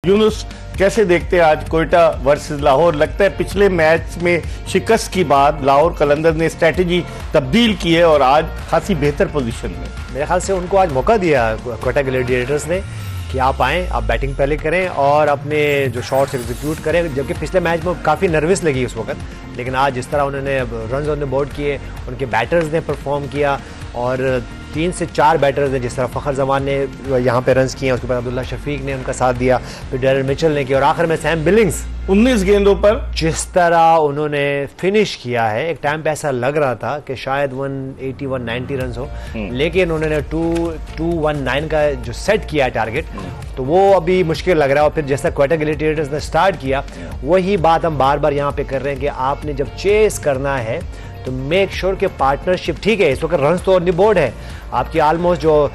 यूनुस, कैसे देखते हैं आज कोयटा वर्सेस लाहौर? लगता है पिछले मैच में शिकस्त के बाद लाहौर कलंदर ने स्ट्रेटेजी तब्दील की है और आज खासी बेहतर पोजीशन में। मेरे ख्याल से उनको आज मौका दिया कोयटा ग्लैडिएटर्स ने कि आप आएँ, आप बैटिंग पहले करें और अपने जो शॉट्स एग्जीक्यूट करें, जबकि पिछले मैच में काफ़ी नर्वस लगी उस वक्त, लेकिन आज जिस तरह उन्होंने रन ऑन द बोर्ड किए, उनके बैटर्स ने परफॉर्म किया और 3 से 4 बैटर्स ने, जिस तरह फ़खर जमान ने यहाँ पे रन्स किए, उसके बाद अब्दुल्ला शफीक ने उनका साथ दिया, फिर डैरेन मिचेल ने किया और आखिर में सैम बिलिंग्स 19 गेंदों पर जिस तरह उन्होंने फिनिश किया है। एक टाइम पे ऐसा लग रहा था कि शायद 180 190 रन हो, लेकिन उन्होंने 219 का जो सेट किया है टारगेट, तो वो अभी मुश्किल लग रहा है। और फिर जैसा कोयटा ग्लैडिएटर्स ने स्टार्ट किया, वही बात हम बार बार यहाँ पे कर रहे हैं कि आपने जब चेस करना है तो मेक श्योर कि पार्टनरशिप ठीक है। इस वक्त रन तो ऑन द बोर्ड है, आपकी ऑलमोस्ट जो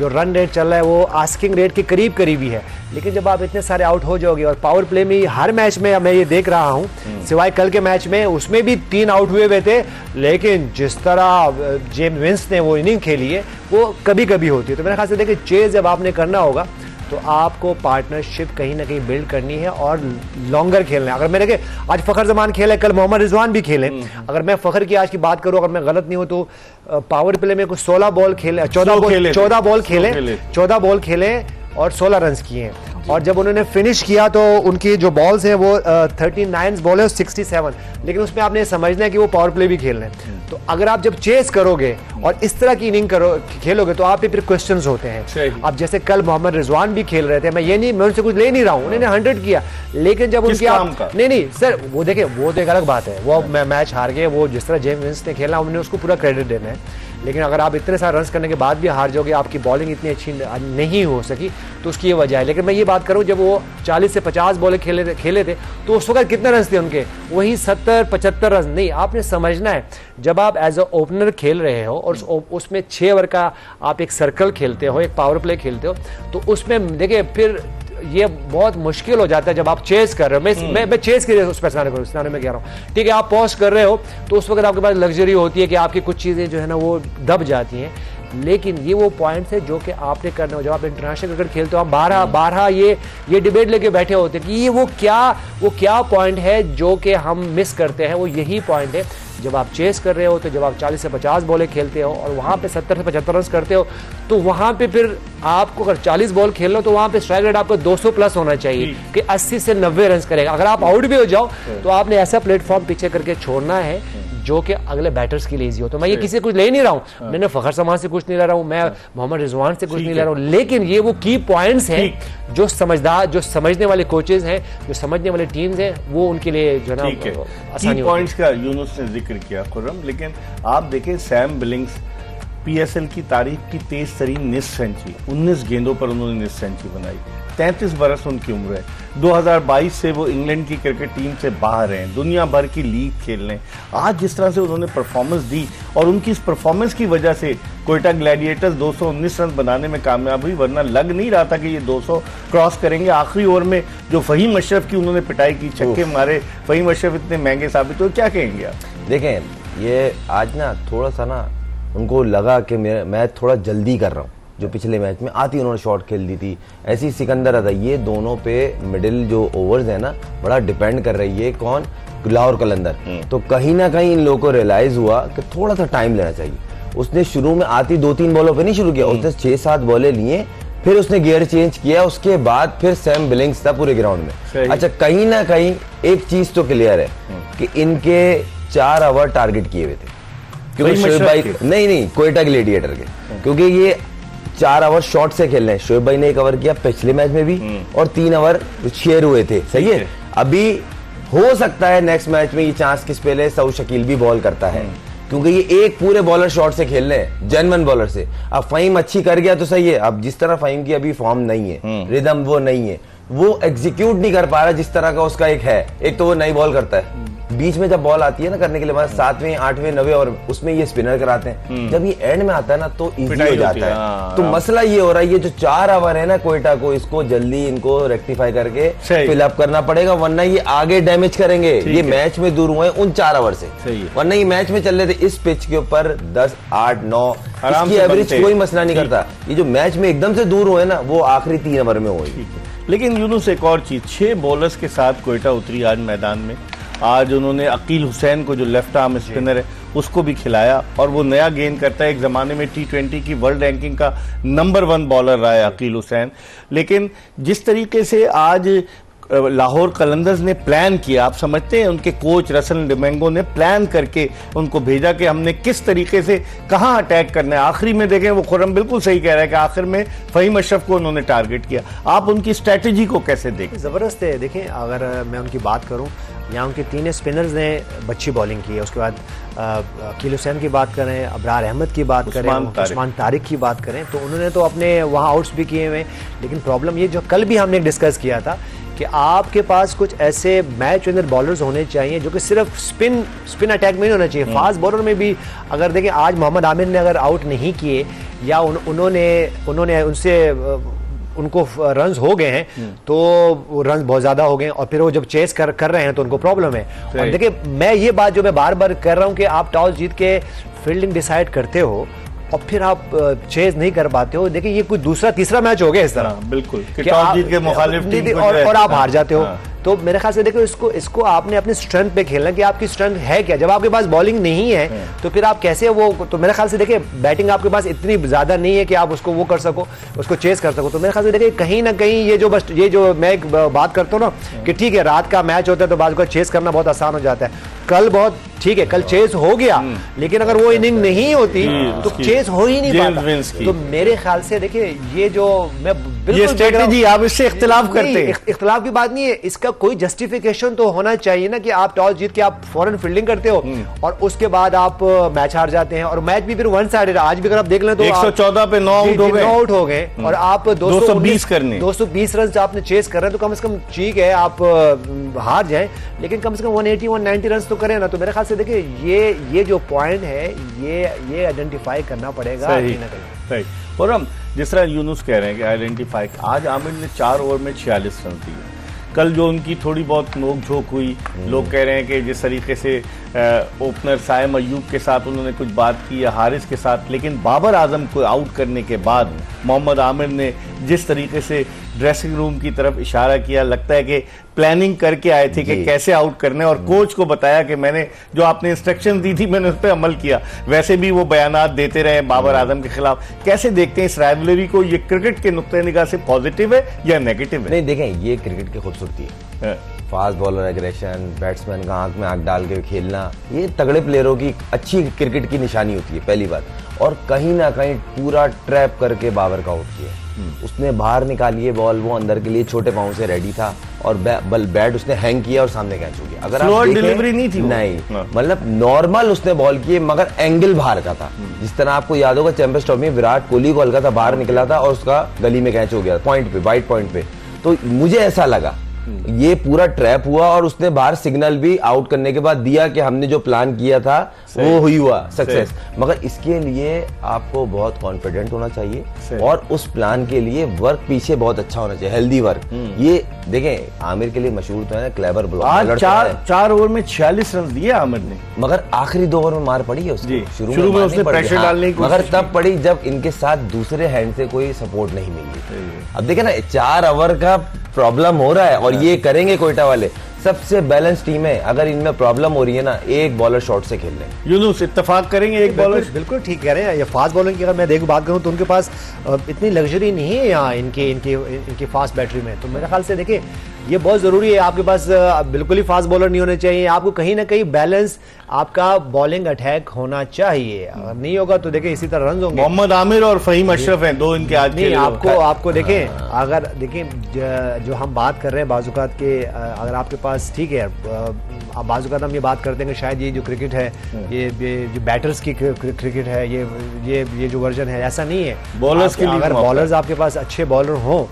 रन रेट चल रहा है वो आस्किंग रेट के करीब ही है, लेकिन जब आप इतने सारे आउट हो जाओगे, और पावर प्ले में हर मैच में मैं ये देख रहा हूँ, सिवाय कल के मैच में, उसमें भी 3 आउट हुए थे, लेकिन जिस तरह जेम्स विंस ने वो इनिंग खेली है वो कभी कभी होती है। तो मेरे ख्याल से देखिए, चेज जब आपने करना होगा तो आपको पार्टनरशिप कहीं ना कहीं बिल्ड करनी है और लॉन्गर खेलना है। अगर मैं देखे आज फ़खर जमान खेले, कल मोहम्मद रिजवान भी खेले, अगर मैं फ़खर की आज की बात करूं, अगर मैं गलत नहीं हूं तो पावर प्ले में कुछ 16 बॉल खेले, 14 बॉल खेले और 16 रन किए हैं। और जब उन्होंने फिनिश किया तो उनकी जो बॉल्स हैं वो 39 बॉल है, 67, लेकिन उसमें आपने समझना है कि वो पावर प्ले भी खेल रहे हैं। तो अगर आप जब चेस करोगे और इस तरह की इनिंग खेलोगे तो आप पे फिर क्वेश्चंस होते हैं। अब जैसे कल मोहम्मद रिजवान भी खेल रहे थे, मैं उनसे कुछ ले नहीं रहा हूँ, उन्होंने 100 किया, लेकिन जब उनकी नहीं सर, वो देखे, वो तो एक अलग बात है, वो मैच हार गए, वो जिस तरह जेम्स विंस ने खेला उन्होंने उसको पूरा क्रेडिट देना है। लेकिन अगर आप इतने सारे रन करने के बाद भी हार जाओगे, आपकी बॉलिंग इतनी अच्छी नहीं हो सकी, तो उसकी ये वजह है। लेकिन मैं ये बात करूं, जब वो 40 से 50 बॉलें खेले थे तो उस वक्त कितने रन थे उनके? वही 70-75 रन। नहीं, आपने समझना है, जब आप एज अ ओपनर खेल रहे हो और उसमें 6 ओवर का आप एक सर्कल खेलते हो, एक पावर प्ले खेलते हो, तो उसमें देखिए फिर ये बहुत मुश्किल हो जाता है जब आप चेस कर रहे हो। मैं चेस के उस पर स्नान में कह रहा हूँ, ठीक है, आप पॉज कर रहे हो तो उस वक्त आपके पास लग्जरी होती है कि आपकी कुछ चीज़ें जो है ना वो दब जाती हैं, लेकिन ये वो पॉइंट्स है जो कि आपने करना हो। जब आप इंटरनेशनल क्रिकेट खेलते हो, आप 12 ये डिबेट लेके बैठे होते हैं कि ये वो क्या पॉइंट है जो कि हम मिस करते हैं। वो यही पॉइंट है जब आप चेस कर रहे हो, तो जब आप 40 से 50 बॉलें खेलते हो और वहाँ पे 70 से 75 रन करते हो, तो वहाँ पे फिर आपको अगर 40 बॉल खेल लो तो वहाँ पे स्ट्राइक रेट आपको 200 प्लस होना चाहिए कि 80 से 90 रन करेगा। अगर आप आउट भी हो जाओ तो आपने ऐसा प्लेटफॉर्म पीछे करके छोड़ना है जो कि अगले बैटर्स के लिए इजी हो। तो मैं ये किसी कुछ ले नहीं रहा हूँ, मैंने फ़खर जमान से कुछ नहीं ले रहा हूँ, मैं मोहम्मद रिजवान से कुछ नहीं ले रहा हूँ, लेकिन ये वो की पॉइंट्स हैं जो समझदार, जो समझने वाले कोचेज हैं, जो समझने वाले टीम्स हैं, वो उनके लिए जो है ना आसानी पॉइंट्स का यूनुस ने जिक्र किया खुर्रम। लेकिन आप देखें, सैम बिलिंग्स पीएसएल की तारीख की 23 तरीन निस्फ सेंचुरी, 19 गेंदों पर उन्होंने निस्फ सेंचुरी बनाई, 33 बरस उनकी उम्र है। 2022 से वो इंग्लैंड की क्रिकेट टीम से बाहर हैं, दुनिया भर की लीग खेल रहे हैं। आज जिस तरह से उन्होंने परफॉर्मेंस दी और उनकी इस परफॉर्मेंस की वजह से कोयटा ग्लैडिएटर्स 219 रन बनाने में कामयाब हुई, वरना लग नहीं रहा था कि ये 200 क्रॉस करेंगे। आखिरी ओवर में जो फ़हीम अशरफ की उन्होंने पिटाई की, छक्के मारे, फ़हीम अशरफ इतने महंगे साबित हुए, क्या कहेंगे आप? देखें, ये आज ना थोड़ा सा ना उनको लगा कि मैं थोड़ा जल्दी कर रहा हूँ। जो पिछले मैच में आती उन्होंने शॉट खेल दी थी, ऐसी सिकंदर आता, ये दोनों पे मिडिल जो ओवर्स है ना बड़ा डिपेंड कर रही है। कौन? लाहौर कलंदर। तो कहीं ना कहीं इन लोगों को रियलाइज हुआ कि थोड़ा सा टाइम लेना चाहिए। उसने शुरू में आती 2-3 बॉलों पे नहीं शुरू किया, उसने 6-7 बॉलें लिए, फिर उसने गियर चेंज किया, उसके बाद फिर सैम बिलिंग्स था पूरे ग्राउंड में। अच्छा, कहीं ना कहीं एक चीज तो क्लियर है कि इनके 4 ओवर टारगेट किए हुए थे, क्योंकि शोएब भाई नहीं कोयटा ग्लैडिएटर के, क्योंकि ये 4 ओवर शॉट से खेल रहे हैं। शोएब भाई ने 1 ओवर किया पिछले मैच में भी और 3 ओवर शेयर हुए थे, सही है। अभी हो सकता है नेक्स्ट मैच में ये चांस किस पे ले, सऊद शकील भी बॉल करता है, क्योंकि ये एक पूरे बॉलर शॉट से खेल रहे हैं, जेन्युइन बॉलर से। अब फ़हीम अच्छी कर गया तो सही है, अब जिस तरह फ़हीम की अभी फॉर्म नहीं है, रिदम वो नहीं है, वो एग्जीक्यूट नहीं कर पा रहा जिस तरह का उसका एक तो वो नई बॉल करता है, बीच में जब बॉल आती है ना करने के लिए, मतलब 7वें 8वें 9वें और उसमें ये स्पिनर कराते हैं, जब ये एंड में आता है ना तो इजी हो जाता है। तो मसला ये हो रहा है, ये जो 4 ओवर है ना कोयटा को, इसको जल्दी इनको रेक्टिफाई करके फिलअप करना पड़ेगा, वरना ये आगे डैमेज करेंगे। ये मैच में दूर हुए उन 4 ओवर से, वरना ये मैच में चल रहे थे इस पिच के ऊपर 10 8 9 इसकी एवरेज कोई मसला नहीं करता। ये जो मैच में एकदम से दूर हुए ना वो आखिरी 3 ओवर में हुए। लेकिन यूनुस एक और चीज, 6 बॉलर्स के साथ कोयटा उतरी आज मैदान में। आज उन्होंने अकील हुसैन को, जो लेफ्ट आर्म स्पिनर है, उसको भी खिलाया और वो नया गेंद करता है। एक जमाने में T20 की वर्ल्ड रैंकिंग का नंबर 1 बॉलर रहा है अकील हुसैन। लेकिन जिस तरीके से आज लाहौर कलंदर्स ने प्लान किया, आप समझते हैं उनके कोच रसल डिमेंगो ने प्लान करके उनको भेजा कि हमने किस तरीके से कहां अटैक करना है। आखिरी में देखें, वो खुर्रम बिल्कुल सही कह रहा है कि आखिर में फहीम अशरफ को उन्होंने टारगेट किया। आप उनकी स्ट्रेटेजी को कैसे देखें? ज़बरदस्त है। देखें, अगर मैं उनकी बात करूं, यहाँ उनके 3 स्पिनर्स ने अच्छी बॉलिंग की है। उसके बाद अकील हुसैन की बात करें, अबरार अहमद की बात करें, उस्मान तारिक की बात करें, तो उन्होंने तो अपने वहाँ आउट्स भी किए हुए। लेकिन प्रॉब्लम ये, जो कल भी हमने डिस्कस किया था, कि आपके पास कुछ ऐसे मैच विनर बॉलर्स होने चाहिए जो कि सिर्फ स्पिन अटैक में नहीं होना चाहिए, फास्ट बॉलर में भी। अगर देखें, आज मोहम्मद आमिर ने अगर आउट नहीं किए या उन्होंने उनसे उनको रन्स हो गए हैं, तो रन्स बहुत ज़्यादा हो गए, और फिर वो जब चेस कर रहे हैं तो उनको प्रॉब्लम है। और देखिए, मैं ये बात जो मैं बार बार कर रहा हूँ कि आप टॉस जीत के फील्डिंग डिसाइड करते हो और फिर आप चेज नहीं कर पाते हो। देखिए, ये कुछ दूसरा तीसरा मैच हो गया इस तरह। बिल्कुल कि टॉस जीत के मुखालिफ और आप हार जाते हो। तो मेरे ख्याल से देखो, इसको आपने अपनी स्ट्रेंथ पे खेलना कि आपकी स्ट्रेंथ है क्या। जब आपके पास बॉलिंग नहीं है तो फिर आप कैसे वो, तो मेरे ख्याल से देखिए, बैटिंग आपके पास इतनी ज्यादा नहीं है कि आप उसको वो कर सको, उसको चेस कर सको। तो मेरे ख्याल से देखिए, कहीं ना कहीं ये जो मैं एक बात करता हूँ ना कि ठीक है, रात का मैच होता है तो बात को चेस करना बहुत आसान हो जाता है। कल बहुत ठीक है, कल चेस हो गया, लेकिन अगर वो इनिंग नहीं होती तो चेस हो ही नहीं पाता। तो मेरे ख्याल से देखिए, ये जो मैं ये स्ट्रेटेजी, आप इससे इख्तिलाफ करते हैं। इख्तिलाफ की बात नहीं है, इसका कोई जस्टिफिकेशन तो होना चाहिए ना कि आप टॉस जीत के आप फौरन फील्डिंग करते हो और उसके बाद आप मैच हार जाते हैं, और मैच भी फिर वन साइडेड। आज भी अगर आप देख लें तो 114 पे 9 आउट हो गए और आप 220 रन आपने चेस कर रहे हैं, तो कम से कम ठीक है आप हार जाए, लेकिन कम से कम 180 190 रन तो करें ना। तो मेरे ख्याल से देखिए, ये जो पॉइंट है, ये आइडेंटिफाई करना पड़ेगा कहीं ना कहीं। और हम जिस तरह यूनुस कह रहे हैं कि आइडेंटिफाई, आज आमिर ने 4 ओवर में 46 रन दिए। कल जो उनकी थोड़ी बहुत नोक-झोंक हुई, लोग कह रहे हैं कि जिस तरीके से ओपनर साइम अयूब के साथ उन्होंने कुछ बात की या हारिस के साथ, लेकिन बाबर आजम को आउट करने के बाद मोहम्मद आमिर ने जिस तरीके से ड्रेसिंग रूम की तरफ इशारा किया, लगता है कि प्लानिंग करके आए थे कि कैसे आउट करने, और कोच को बताया कि मैंने जो आपने इंस्ट्रक्शन दी थी मैंने उस पर अमल किया। वैसे भी वो बयानात देते रहे बाबर आजम के खिलाफ। कैसे देखते हैं इस राइवलरी को? ये क्रिकेट के नुक्ते निगाह से पॉजिटिव है या नेगेटिव है? नहीं, देखें, ये क्रिकेट की खूबसूरती है। फास्ट बॉलर एग्रेशन, बैट्समैन का आंख में आंख डाल के खेलना, ये तगड़े प्लेयरों की अच्छी क्रिकेट की निशानी होती है, पहली बात। और कहीं ना कहीं पूरा ट्रैप करके बाबर का आउट किया। उसने बाहर निकाली है बॉल, वो अंदर के लिए छोटे पांव से रेडी था और बैट उसने हैंग किया और सामने कैच हो गया। अगर आप डिलीवरी नहीं थी, नहीं, मतलब नॉर्मल उसने बॉल किए, मगर एंगल बाहर का था। जिस तरह आपको याद होगा चैंपियंस ट्रॉफी में विराट कोहली को हल्का सा बाहर निकला था और उसका गली में कैच हो गया पॉइंट पे, वाइट पॉइंट पे। तो मुझे ऐसा लगा ये पूरा ट्रैप हुआ और उसने बाहर सिग्नल भी आउट करने के बाद दिया कि हमने जो प्लान किया था वो हुआ सक्सेस। मगर इसके लिए आपको बहुत कॉन्फिडेंट होना चाहिए और उस प्लान के लिए वर्क पीछे बहुत अच्छा होना चाहिए, हेल्दी वर्क। ये देखें, आमिर के लिए मशहूर तो है क्लेवर बॉलर। 4 ओवर में 46 रन दिए आमिर ने, मगर आखिरी 2 ओवर में मार पड़ी है उसकी। शुरू में उसने प्रेशर डालने की, मगर तब पड़ी जब इनके साथ दूसरे हैंड से कोई सपोर्ट नहीं मिली। अब देखे ना, 4 ओवर का प्रॉब्लम हो रहा है और ये करेंगे कोयटा वाले। सबसे बैलेंस टीम है, अगर इनमें प्रॉब्लम हो रही है ना, एक बॉलर शॉट से खेल लें। यूनुस इत्तेफाक करेंगे एक बॉलर? बिल्कुल ठीक कह रहे हैं। ये फास्ट बॉलिंग की अगर मैं बात करूं तो उनके पास इतनी लग्जरी नहीं है यहाँ इनकी फास्ट बैटरी में। तो मेरे ख्याल से देखिए, ये बहुत जरूरी है। आपके पास बिल्कुल ही फास्ट बॉलर नहीं होने चाहिए, आपको कहीं ना कहीं बैलेंस आपका बॉलिंग अटैक होना चाहिए। अगर नहीं होगा तो देखिए इसी तरह रन होंगे। मोहम्मद आमिर और फहीम अशरफ हैं दो इनके आज के। आपको देखें, अगर देखें जो हम बात कर रहे हैं बाजुकात के, अगर आपके पास ठीक है, बाजुकात हम ये बात करते हैं कि शायद ये जो क्रिकेट है, ये जो बैटर्स की क्रिकेट है, ये जो वर्जन है, ऐसा नहीं है। बॉलर्स के लिए अगर बॉलर्स आपके पास अच्छे बॉलर हों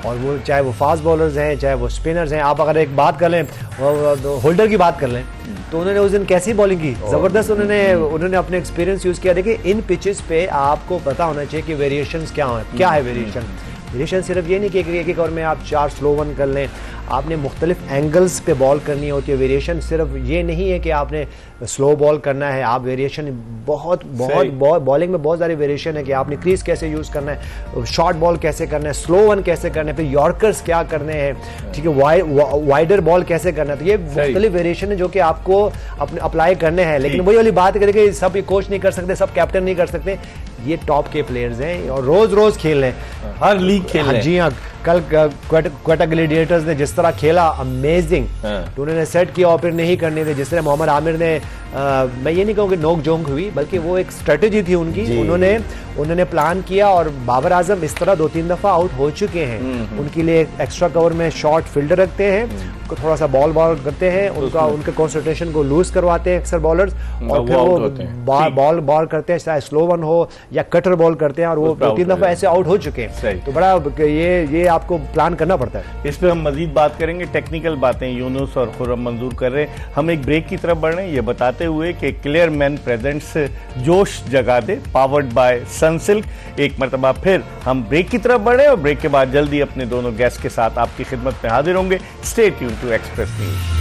और वो चाहे वो फास्ट बॉलर्स हैं चाहे वो स्पिनर्स हैं, आप अगर एक बात कर लें, होल्डर की बात कर लें, तो उन्होंने उस दिन कैसी बॉलिंग की, जबरदस्त उन्होंने अपने एक्सपीरियंस यूज किया। देखिए, इन पिचेस पे आपको पता होना चाहिए कि वेरिएशंस क्या है वेरिएशन सिर्फ ये नहीं कि एक ओवर में आप 4 स्लो वन कर लें, आपने मुख्तलिफ एंगल्स पे बॉल करनी होती है। वेरिएशन सिर्फ ये नहीं है कि आपने स्लो बॉल करना है, आप वेरिएशन बहुत बॉलिंग में बहुत सारी वेरिएशन है कि आपने क्रीज कैसे यूज़ करना है, शॉर्ट बॉल कैसे करना है, स्लो वन कैसे करना है, फिर यॉर्कर्स क्या करने हैं, ठीक है, वाइडर बॉल कैसे करना है। तो ये मुख्तलिफ वेरिएशन है जो कि आपको अपने अप्लाई करने हैं। लेकिन वही वाली बात करें कि सब कोच नहीं कर सकते, सब कैप्टन नहीं कर सकते। ये टॉप के प्लेयर्स हैं और रोज खेल रहे हैं, हर लीग खेल रहे हैं। जी हाँ, कल क्वेटा ग्लैडिएटर्स ने जिस तरह खेला, अमेजिंग। तो उन्होंने सेट किया और फिर नहीं करने थे। जिस तरह मोहम्मद आमिर ने, मैं ये नहीं कहूँ कि नोक झोंक हुई, बल्कि वो एक स्ट्रेटेजी थी उनकी। उन्होंने प्लान किया और बाबर आजम इस तरह 2-3 दफा आउट हो चुके हैं। उनके लिए एक्स्ट्रा कवर में शॉर्ट फील्डर रखते हैं, थोड़ा सा बॉल करते हैं, उनके कंसंट्रेशन को लूज करवाते हैं अक्सर बॉलर्स, और फिर वो बॉल करते हैं, चाहे स्लो वन हो या कटर बॉल करते हैं, और वो 2-3 दफा ऐसे आउट हो चुके हैं। तो बड़ा ये आपको प्लान करना पड़ता है। इस पे हम मजीद बात करेंगे, टेक्निकल बातें यूनुस और खुर्रम मंजूर कर रहे हैं। हम एक ब्रेक की तरफ बढ़ रहे हैं, ये बताते हुए कि क्लियर मैन प्रेजेंट्स जोश जगा दे, पावर्ड बाय सनसिल्क। एक मरतबा फिर हम ब्रेक की तरफ बढ़े और ब्रेक के बाद जल्दी अपने दोनों गेस्ट के साथ आपकी खिदमत में हाजिर होंगे। Stay tuned to Express news.